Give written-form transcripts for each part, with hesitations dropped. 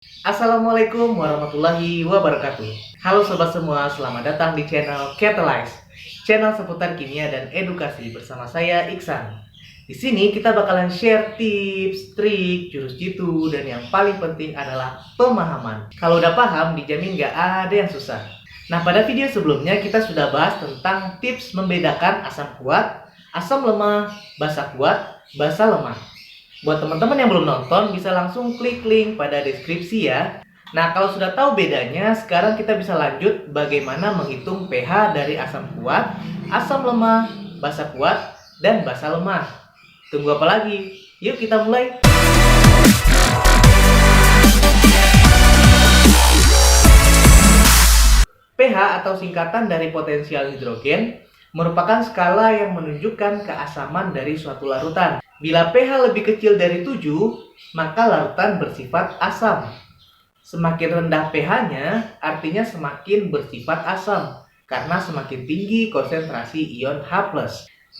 Assalamualaikum warahmatullahi wabarakatuh. Halo sobat semua, selamat datang di channel Catalyze, channel seputar kimia dan edukasi bersama saya Iksan. Di sini kita bakalan share tips, trik, jurus jitu, dan yang paling penting adalah pemahaman. Kalau udah paham, dijamin gak ada yang susah. Nah, pada video sebelumnya kita sudah bahas tentang tips membedakan asam kuat, asam lemah, basa kuat, basa lemah. Buat teman-teman yang belum nonton, bisa langsung klik link pada deskripsi ya. Nah, kalau sudah tahu bedanya, sekarang kita bisa lanjut bagaimana menghitung pH dari asam kuat, asam lemah, basa kuat, dan basa lemah. Tunggu apa lagi? Yuk kita mulai! pH atau singkatan dari potensial hidrogen merupakan skala yang menunjukkan keasaman dari suatu larutan. Bila pH lebih kecil dari 7, maka larutan bersifat asam. Semakin rendah pH-nya, artinya semakin bersifat asam, karena semakin tinggi konsentrasi ion H+.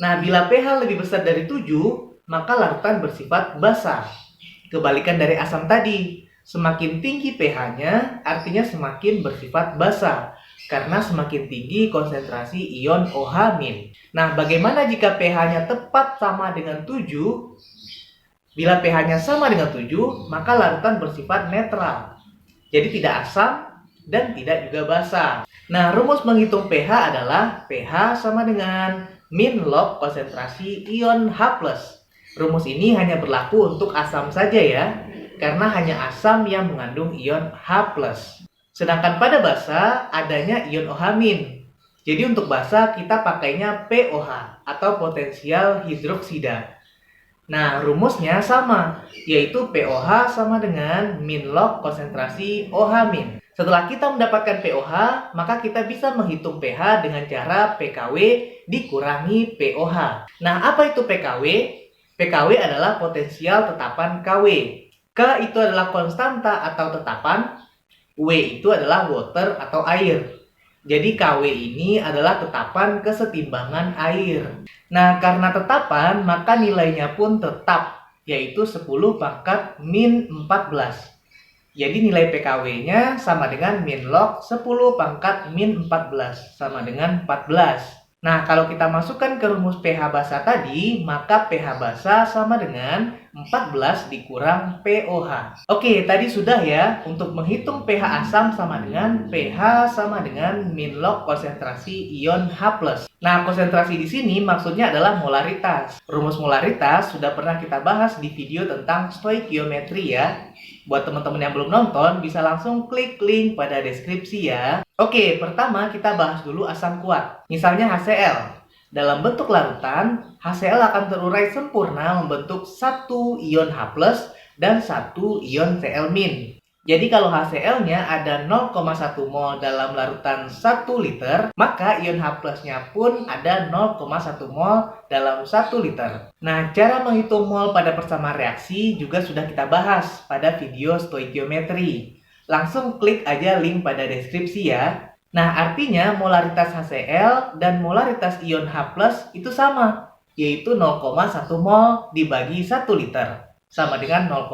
Nah, bila pH lebih besar dari 7, maka larutan bersifat basa. Kebalikan dari asam tadi, semakin tinggi pH-nya, artinya semakin bersifat basa, karena semakin tinggi konsentrasi ion OH-. Nah, bagaimana jika pH-nya tepat sama dengan 7? Bila pH-nya sama dengan 7, maka larutan bersifat netral. Jadi tidak asam dan tidak juga basa. Nah, rumus menghitung pH adalah pH sama dengan min log konsentrasi ion H+. Rumus ini hanya berlaku untuk asam saja ya, karena hanya asam yang mengandung ion H+. Sedangkan pada basa adanya ion OH-. Jadi untuk basa kita pakainya POH atau potensial hidroksida. Nah, rumusnya sama, yaitu POH sama dengan min log konsentrasi OH-. Setelah kita mendapatkan POH, maka kita bisa menghitung pH dengan cara PKW dikurangi POH. Nah, apa itu PKW? PKW adalah potensial tetapan KW. K itu adalah konstanta atau tetapan, W itu adalah water atau air. Jadi KW ini adalah tetapan kesetimbangan air. Nah, karena tetapan, maka nilainya pun tetap, yaitu 10 pangkat min 14. Jadi nilai PKW-nya sama dengan min log 10 pangkat min 14, sama dengan 14. Nah, kalau kita masukkan ke rumus pH basa tadi, maka pH basa sama dengan 14 dikurang POH. Oke, tadi sudah ya. Untuk menghitung pH asam sama dengan pH sama dengan min log konsentrasi ion H+. Nah, konsentrasi di sini maksudnya adalah molaritas. Rumus molaritas sudah pernah kita bahas di video tentang stoikiometri ya. Buat teman-teman yang belum nonton, bisa langsung klik link pada deskripsi ya. Oke, pertama kita bahas dulu asam kuat. Misalnya HCl. Dalam bentuk larutan, HCl akan terurai sempurna membentuk satu ion H+ dan satu ion Cl-. Jadi kalau HCl-nya ada 0,1 mol dalam larutan 1 liter, maka ion H+-nya pun ada 0,1 mol dalam 1 liter. Nah, cara menghitung mol pada persamaan reaksi juga sudah kita bahas pada video stoikiometri. Langsung klik aja link pada deskripsi ya. Nah, artinya molaritas HCl dan molaritas ion H+ itu sama, yaitu 0,1 mol dibagi 1 liter, sama dengan 0,1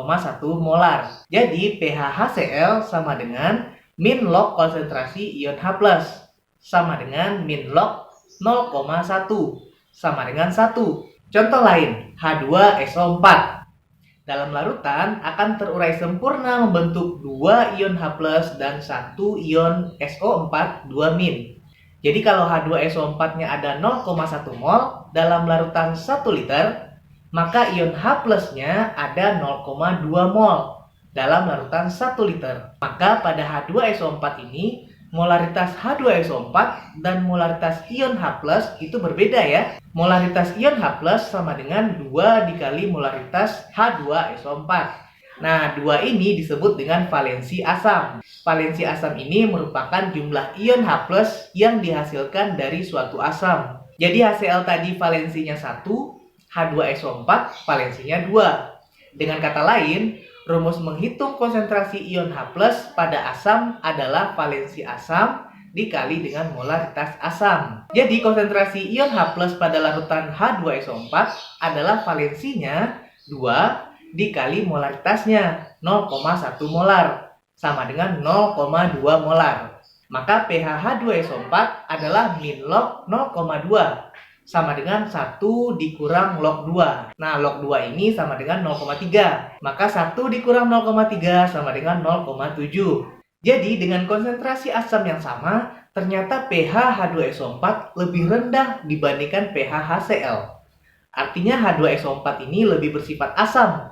molar. Jadi pH HCl sama dengan min log konsentrasi ion H+, sama dengan min log 0,1, sama dengan 1. Contoh lain, H2SO4. Dalam larutan akan terurai sempurna membentuk 2 ion H+ dan 1 ion SO4 2-. Jadi kalau H2SO4-nya ada 0,1 mol dalam larutan 1 liter, maka ion H+-nya ada 0,2 mol dalam larutan 1 liter. Maka pada H2SO4 ini, molaritas H2SO4 dan molaritas ion H+ itu berbeda ya. Molaritas ion H+ sama dengan 2 dikali molaritas H2SO4. Nah, 2 ini disebut dengan valensi asam. Valensi asam ini merupakan jumlah ion H+ yang dihasilkan dari suatu asam. Jadi HCl tadi valensinya 1, H2SO4 valensinya 2. Dengan kata lain, rumus menghitung konsentrasi ion H+ pada asam adalah valensi asam dikali dengan molaritas asam. Jadi konsentrasi ion H+ pada larutan H2SO4 adalah valensinya 2 dikali molaritasnya 0,1 molar. sama dengan 0,2 molar. Maka pH H2SO4 adalah min log 0,2 sama dengan 1 dikurang log 2. Nah, log 2 ini sama dengan 0,3. Maka 1 dikurang 0,3 sama dengan 0,7. Jadi, dengan konsentrasi asam yang sama, ternyata pH H2SO4 lebih rendah dibandingkan pH HCl. Artinya H2SO4 ini lebih bersifat asam.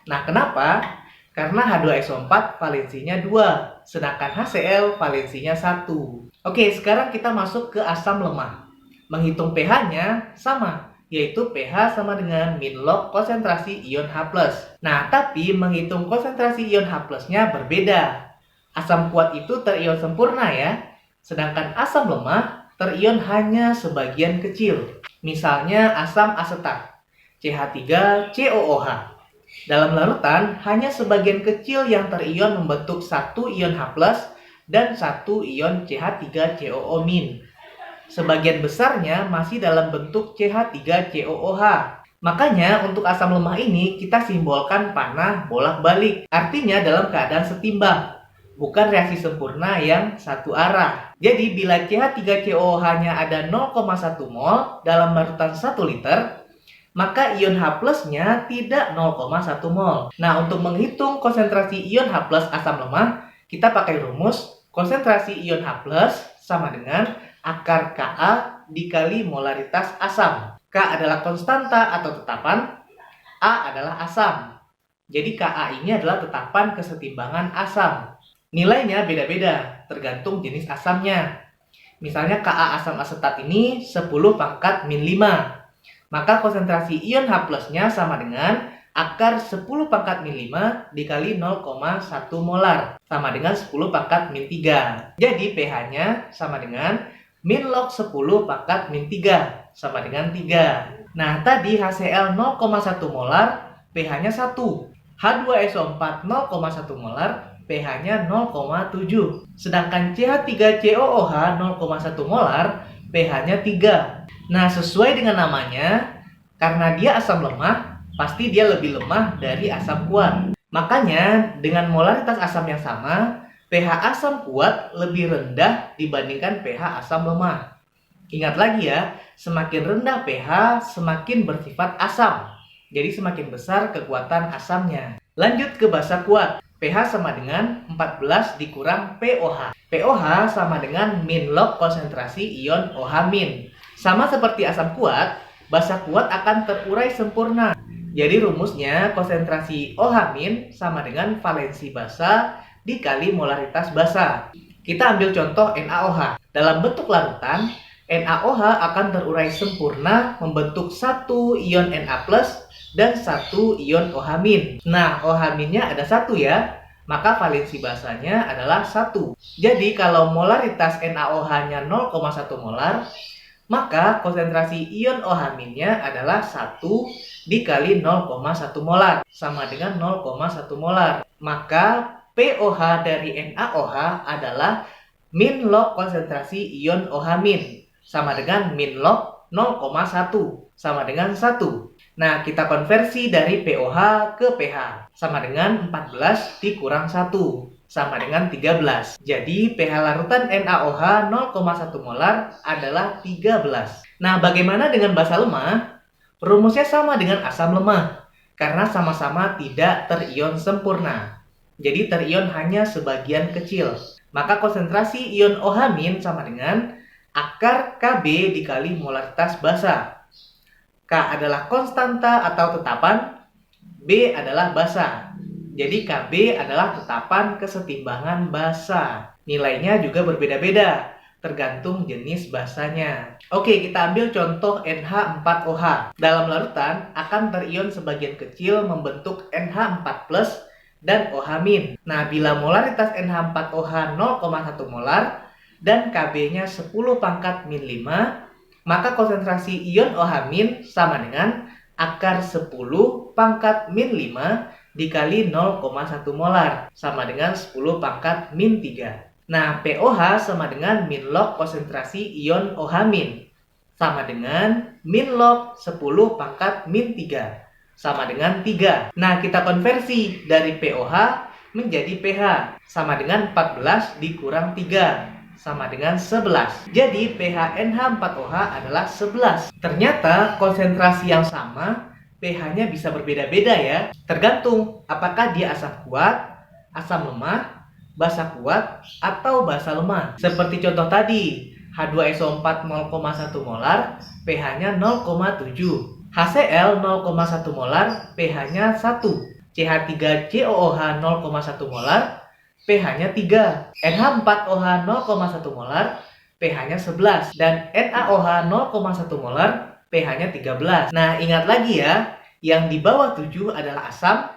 Nah, kenapa? Karena H2SO4 valensinya 2, sedangkan HCl valensinya 1. Oke, sekarang kita masuk ke asam lemah. Menghitung pH-nya sama, yaitu pH sama dengan min log konsentrasi ion H+. Nah, tapi menghitung konsentrasi ion H+-nya berbeda. Asam kuat itu terion sempurna ya, sedangkan asam lemah terion hanya sebagian kecil. Misalnya asam asetat, CH3COOH. Dalam larutan, hanya sebagian kecil yang terion membentuk satu ion H+, dan satu ion CH3COO-. Sebagian besarnya masih dalam bentuk CH3COOH. Makanya untuk asam lemah ini kita simbolkan panah bolak-balik. Artinya dalam keadaan setimbang, bukan reaksi sempurna yang satu arah. Jadi bila CH3COOH-nya ada 0,1 mol dalam larutan 1 liter, maka ion H+-nya tidak 0,1 mol. Nah, untuk menghitung konsentrasi ion H+ asam lemah, kita pakai rumus konsentrasi ion H+ sama dengan akar Ka dikali molaritas asam. K adalah konstanta atau tetapan, A adalah asam. Jadi Ka ini adalah tetapan kesetimbangan asam. Nilainya beda-beda, tergantung jenis asamnya. Misalnya Ka asam asetat ini 10 pangkat min 5. Maka konsentrasi ion H+-nya sama dengan akar 10 pangkat min 5 dikali 0,1 molar, sama dengan 10 pangkat min 3. Jadi pH-nya sama dengan min log 10 pangkat min 3, sama dengan 3. Nah, tadi HCl 0,1 molar, pH-nya 1. H2SO4 0,1 molar, pH-nya 0,7. Sedangkan CH3COOH 0,1 molar, pH-nya 3. Nah, sesuai dengan namanya, karena dia asam lemah, pasti dia lebih lemah dari asam kuat. Makanya, dengan molaritas asam yang sama, pH asam kuat lebih rendah dibandingkan pH asam lemah. Ingat lagi ya, semakin rendah pH, semakin bersifat asam. Jadi semakin besar kekuatan asamnya. Lanjut ke basa kuat. pH sama dengan 14 dikurang POH. POH sama dengan min log konsentrasi ion OH-. Sama seperti asam kuat, basa kuat akan terurai sempurna. Jadi rumusnya konsentrasi OH- sama dengan valensi basa dikali molaritas basa. Kita ambil contoh NaOH. Dalam bentuk larutan, NaOH akan terurai sempurna membentuk satu ion Na+ dan satu ion OH-. Nah, OH-nya ada 1 ya, maka valensi basanya adalah 1. Jadi kalau molaritas NaOH-nya 0,1 molar, maka konsentrasi ion OH-nya adalah 1 dikali 0,1 molar, sama dengan 0,1 molar. Maka POH dari NaOH adalah min log konsentrasi ion OH-, sama dengan min log 0,1, sama dengan 1. Nah, kita konversi dari POH ke pH, sama dengan 14 dikurang 1, sama dengan 13. Jadi pH larutan NaOH 0,1 molar adalah 13. Nah, bagaimana dengan basa lemah? Rumusnya sama dengan asam lemah, karena sama-sama tidak terion sempurna. Jadi terion hanya sebagian kecil. Maka konsentrasi ion OH- sama dengan akar Kb dikali molaritas basa. K adalah konstanta atau tetapan, B adalah basa. Jadi Kb adalah tetapan kesetimbangan basa. Nilainya juga berbeda-beda, tergantung jenis basanya. Oke, kita ambil contoh NH4OH. Dalam larutan akan terion sebagian kecil membentuk NH4+ dan OH-. Nah, bila molaritas NH4OH 0,1 molar dan Kb-nya 10 pangkat min 5, maka konsentrasi ion OH- sama dengan akar 10 pangkat min 5 dikali 0,1 molar, sama dengan 10 pangkat min 3. Nah, POH sama dengan min log konsentrasi ion OH-, sama dengan min log 10 pangkat min 3, sama dengan 3. Nah, kita konversi dari POH menjadi pH, sama dengan 14 dikurang 3, sama dengan 11. Jadi pH NH4OH adalah 11. Ternyata konsentrasi yang sama, pH-nya bisa berbeda-beda ya. Tergantung apakah dia asam kuat, asam lemah, basa kuat, atau basa lemah. Seperti contoh tadi, H2SO4 0,1 molar, pH-nya 0,7. HCl 0,1 molar, pH-nya 1. CH3COOH 0,1 molar, pH-nya 3. NH4OH 0,1 molar, pH-nya 11. Dan NaOH 0,1 molar, pH-nya 13. Nah, ingat lagi ya, yang di bawah 7 adalah asam.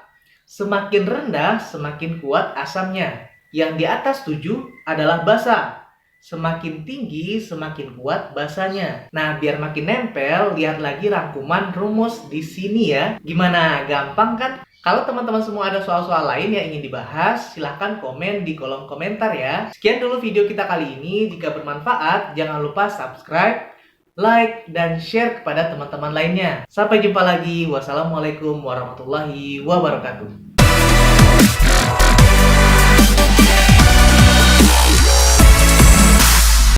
Semakin rendah, semakin kuat asamnya. Yang di atas 7 adalah basa. Semakin tinggi, semakin kuat basanya. Nah, biar makin nempel, lihat lagi rangkuman rumus di sini ya. Gimana? Gampang kan? Kalau teman-teman semua ada soal-soal lain yang ingin dibahas, silahkan komen di kolom komentar ya. Sekian dulu video kita kali ini. Jika bermanfaat, jangan lupa subscribe, like, dan share kepada teman-teman lainnya. Sampai jumpa lagi. Wassalamualaikum warahmatullahi wabarakatuh.